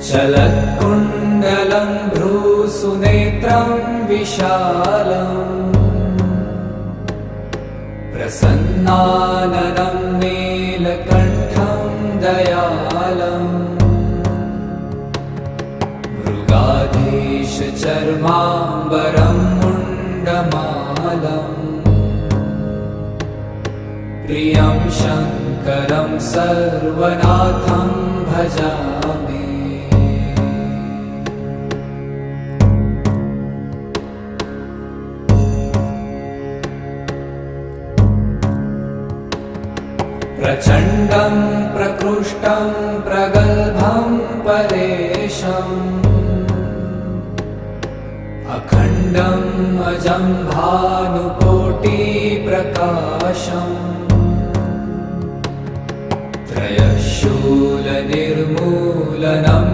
चलत्कुण्डलं भ्रूसुनेत्रं विशालम् प्रसन्नाननं नीलकण्ठं दयालम् मृगाधीशचर्माम्बरं मुण्डमालम् प्रियं शङ्करं सर्वनाथं भजामि। प्रचण्डं प्रकृष्टं प्रगल्भं परेशम् अखण्डम् अजं भानुकोटिप्रकाशम् त्रयशूलनिर्मूलनं